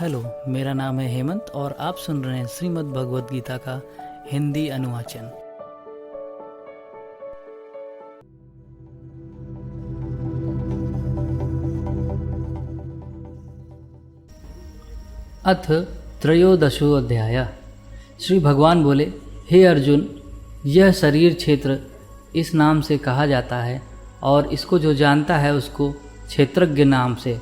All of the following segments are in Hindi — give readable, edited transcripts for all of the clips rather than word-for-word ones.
हेलो, मेरा नाम है हेमंत और आप सुन रहे हैं श्रीमद् भगवद गीता का हिंदी अनुवाचन। अथ त्रयोदशो अध्याय। श्री भगवान बोले, हे अर्जुन, यह शरीर क्षेत्र इस नाम से कहा जाता है और इसको जो जानता है उसको क्षेत्रज्ञ नाम से,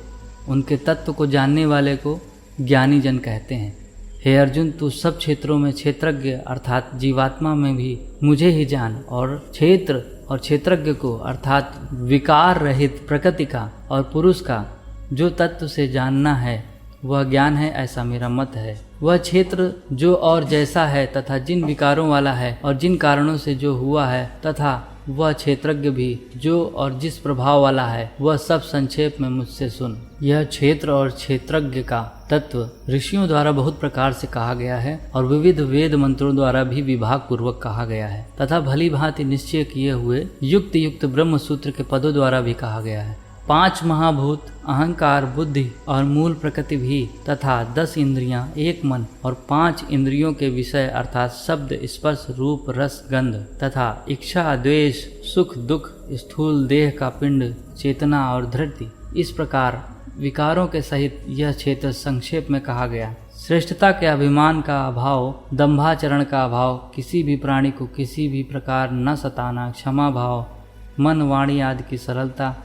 उनके तत्व को जानने वाले को ज्ञानी जन कहते हैं। हे अर्जुन, तू सब क्षेत्रों में क्षेत्रज्ञ अर्थात जीवात्मा में भी मुझे ही जान, और क्षेत्र और क्षेत्रज्ञ को अर्थात विकार रहित प्रकृति का और पुरुष का जो तत्व से जानना है वह ज्ञान है, ऐसा मेरा मत है। वह क्षेत्र जो और जैसा है तथा जिन विकारों वाला है और जिन कारणों से जो हुआ है, तथा वह क्षेत्रज्ञ भी जो और जिस प्रभाव वाला है, वह सब संक्षेप में मुझसे सुन। यह क्षेत्र और क्षेत्रज्ञ का तत्व ऋषियों द्वारा बहुत प्रकार से कहा गया है और विविध वेद मंत्रों द्वारा भी विभाग पूर्वक कहा गया है तथा भली भांति निश्चय किए हुए युक्त युक्त ब्रह्म सूत्र के पदों द्वारा भी कहा गया है। 5 महाभूत, अहंकार, बुद्धि और मूल प्रकृति भी तथा 10 इंद्रियां, 1 मन और 5 इंद्रियों के विषय अर्थात शब्द, स्पर्श, रूप, रस, गंध तथा इच्छा, द्वेष, सुख, दुख, स्थूल देह का पिंड, चेतना और धृति, इस प्रकार विकारों के सहित यह क्षेत्र संक्षेप में कहा गया। श्रेष्ठता के अभिमान का अभाव, दंभाचरण का अभाव, किसी भी प्राणी को किसी भी प्रकार न सताना, क्षमा भाव, मन वाणी आदि की सरलता,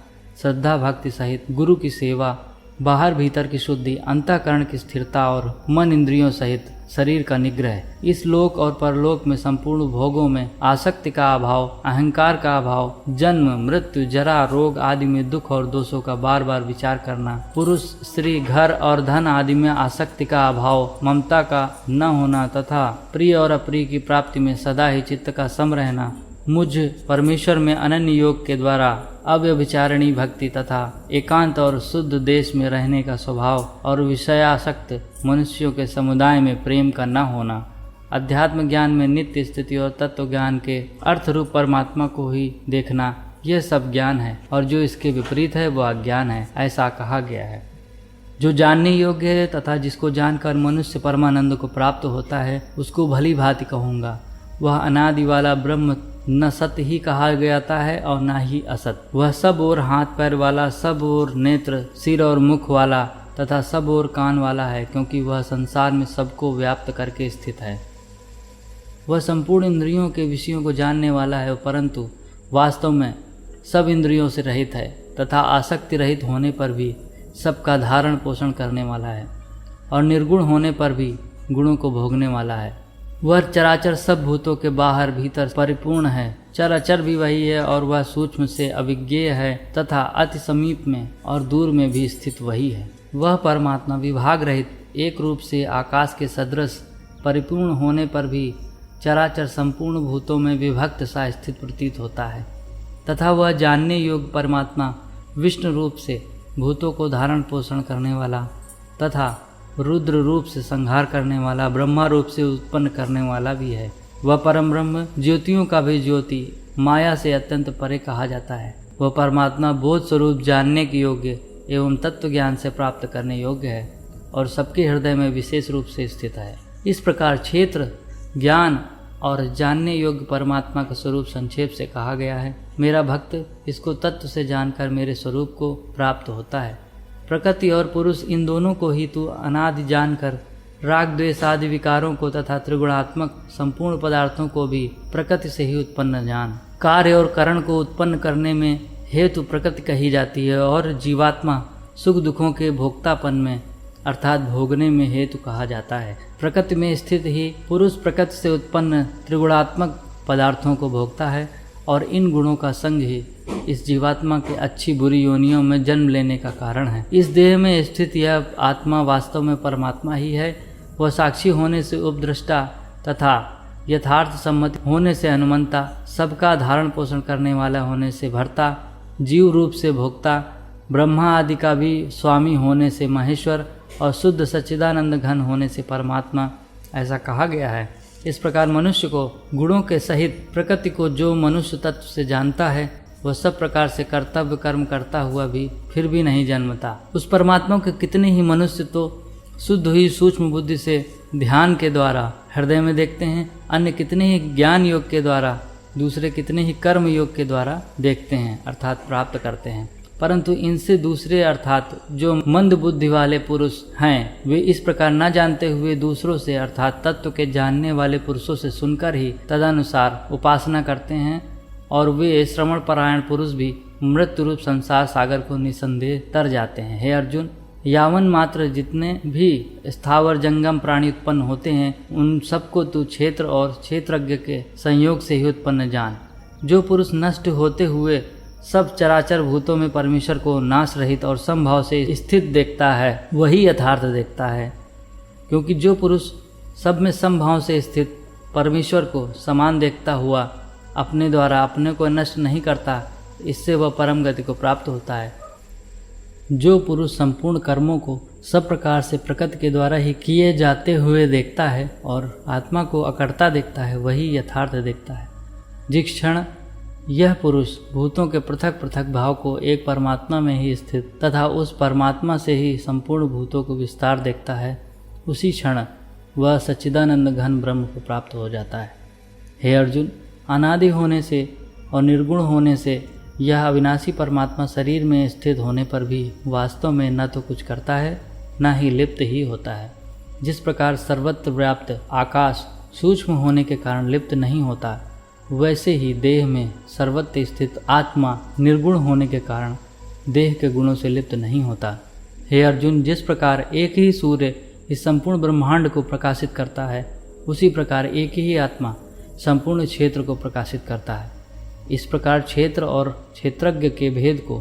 श्रद्धा भक्ति सहित गुरु की सेवा, बाहर भीतर की शुद्धि, अंतःकरण की स्थिरता और मन इंद्रियों सहित शरीर का निग्रह, इस लोक और परलोक में संपूर्ण भोगों में आसक्ति का अभाव, अहंकार का अभाव, जन्म, मृत्यु, जरा, रोग आदि में दुख और दोषों का बार बार विचार करना, पुरुष, स्त्री, घर और धन आदि में आसक्ति का अभाव, ममता का न होना तथा प्रिय और अप्रिय की प्राप्ति में सदा ही चित्त का सम रहना, मुझ परमेश्वर में अनन्य योग के द्वारा अव्यभिचारिणी भक्ति तथा एकांत और शुद्ध देश में रहने का स्वभाव और विषयासक्त मनुष्यों के समुदाय में प्रेम का न होना, अध्यात्म ज्ञान में नित्य स्थिति और तत्व ज्ञान के अर्थ रूप परमात्मा को ही देखना, यह सब ज्ञान है और जो इसके विपरीत है वह अज्ञान है, ऐसा कहा गया है। जो जानने योग्य है तथा जिसको जानकर मनुष्य परमानंद को प्राप्त होता है उसको भली भांति कहूँगा। वह अनादि वाला ब्रह्म न सत्य ही कहा जाता है और न ही असत। वह सब ओर हाथ पैर वाला, सब ओर नेत्र, सिर और मुख वाला तथा सब ओर कान वाला है, क्योंकि वह संसार में सबको व्याप्त करके स्थित है। वह संपूर्ण इंद्रियों के विषयों को जानने वाला है, परंतु वास्तव में सब इंद्रियों से रहित है तथा आसक्ति रहित होने पर भी सबका धारण पोषण करने वाला है और निर्गुण होने पर भी गुणों को भोगने वाला है। वह चराचर सब भूतों के बाहर भीतर परिपूर्ण है, चराचर भी वही है और वह सूक्ष्म से अविज्ञेय है तथा अति समीप में और दूर में भी स्थित वही है। वह परमात्मा विभाग रहित एक रूप से आकाश के सदृश परिपूर्ण होने पर भी चराचर संपूर्ण भूतों में विभक्त सा स्थित प्रतीत होता है तथा वह जानने योग्य परमात्मा विष्णु रूप से भूतों को धारण पोषण करने वाला तथा रुद्र रूप से संहार करने वाला, ब्रह्मा रूप से उत्पन्न करने वाला भी है। वह परम ब्रह्म ज्योतियों का भी ज्योति, माया से अत्यंत परे कहा जाता है। वह परमात्मा बोध स्वरूप जानने के योग्य एवं तत्व ज्ञान से प्राप्त करने योग्य है और सबके हृदय में विशेष रूप से स्थित है। इस प्रकार क्षेत्र, ज्ञान और जानने योग्य परमात्मा का स्वरूप संक्षेप से कहा गया है। मेरा भक्त इसको तत्व से जानकर मेरे स्वरूप को प्राप्त होता है। प्रकृति और पुरुष, इन दोनों को ही तू अनादि जानकर राग द्वेष आदि विकारों को तथा त्रिगुणात्मक संपूर्ण पदार्थों को भी प्रकृति से ही उत्पन्न जान। कार्य और करण को उत्पन्न करने में हेतु प्रकृति कही जाती है और जीवात्मा सुख दुखों के भोक्तापन में अर्थात भोगने में हेतु कहा जाता है। प्रकृति में स्थित ही पुरुष प्रकृति से उत्पन्न त्रिगुणात्मक पदार्थों को भोगता है और इन गुणों का संग ही इस जीवात्मा के अच्छी बुरी योनियों में जन्म लेने का कारण है। इस देह में स्थित यह आत्मा वास्तव में परमात्मा ही है। वह साक्षी होने से उपद्रष्टा तथा यथार्थ सम्मति होने से हनुमंता, सबका धारण पोषण करने वाला होने से भर्ता, जीव रूप से भोक्ता, ब्रह्मा आदि का भी स्वामी होने से महेश्वर और शुद्ध सच्चिदानंद घन होने से परमात्मा, ऐसा कहा गया है। इस प्रकार मनुष्य को गुणों के सहित प्रकृति को जो मनुष्य तत्व से जानता है वह सब प्रकार से कर्तव्य कर्म करता हुआ भी फिर भी नहीं जन्मता। उस परमात्मा के कितने ही मनुष्य तो शुद्ध हुई सूक्ष्म बुद्धि से ध्यान के द्वारा हृदय में देखते हैं, अन्य कितने ही ज्ञान योग के द्वारा, दूसरे कितने ही कर्म योग के द्वारा देखते हैं अर्थात प्राप्त करते हैं। परंतु इनसे दूसरे अर्थात जो मंद बुद्धि वाले पुरुष हैं, वे इस प्रकार न जानते हुए दूसरों से अर्थात तत्व के जानने वाले पुरुषों से सुनकर ही तदनुसार उपासना करते हैं, और वे श्रवण परायण पुरुष भी मृत्यु रूप संसार सागर को निसंदेह तर जाते हैं। हे अर्जुन, यावन मात्र जितने भी स्थावर जंगम प्राणी उत्पन्न होते हैं, उन सबको तू क्षेत्र और क्षेत्रज्ञ के संयोग से ही उत्पन्न जान। जो पुरुष नष्ट होते हुए सब चराचर भूतों में परमेश्वर को नाश रहित और समभाव से स्थित देखता है, वही यथार्थ देखता है। क्योंकि जो पुरुष सब में समभाव से स्थित परमेश्वर को समान देखता हुआ अपने द्वारा अपने को नष्ट नहीं करता, इससे वह परम गति को प्राप्त होता है। जो पुरुष संपूर्ण कर्मों को सब प्रकार से प्रकृति के द्वारा ही किए जाते हुए देखता है और आत्मा को अकर्ता देखता है, वही यथार्थ देखता है। जिस क्षण यह पुरुष भूतों के पृथक पृथक भाव को एक परमात्मा में ही स्थित तथा उस परमात्मा से ही संपूर्ण भूतों को विस्तार देखता है, उसी क्षण वह सच्चिदानंद घन ब्रह्म को प्राप्त हो जाता है। हे अर्जुन, अनादि होने से और निर्गुण होने से यह अविनाशी परमात्मा शरीर में स्थित होने पर भी वास्तव में न तो कुछ करता है, न ही लिप्त ही होता है। जिस प्रकार सर्वत्र व्याप्त आकाश सूक्ष्म होने के कारण लिप्त नहीं होता, वैसे ही देह में सर्वत्र स्थित आत्मा निर्गुण होने के कारण देह के गुणों से लिप्त नहीं होता। हे अर्जुन, जिस प्रकार एक ही सूर्य इस संपूर्ण ब्रह्मांड को प्रकाशित करता है, उसी प्रकार एक ही आत्मा संपूर्ण क्षेत्र को प्रकाशित करता है। इस प्रकार क्षेत्र और क्षेत्रज्ञ के भेद को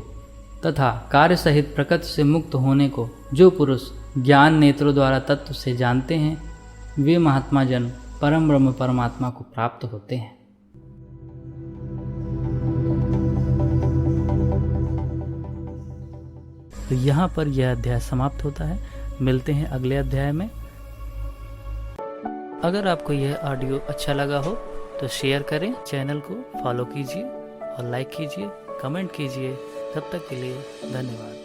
तथा कार्य सहित प्रकृति से मुक्त होने को जो पुरुष ज्ञान नेत्रों द्वारा तत्व से जानते हैं, वे महात्मा जन परम ब्रह्म परमात्मा को प्राप्त होते हैं। तो यहाँ पर यह अध्याय समाप्त होता है। मिलते हैं अगले अध्याय में। अगर आपको यह ऑडियो अच्छा लगा हो तो शेयर करें, चैनल को फॉलो कीजिए और लाइक कीजिए, कमेंट कीजिए। तब तक के लिए धन्यवाद।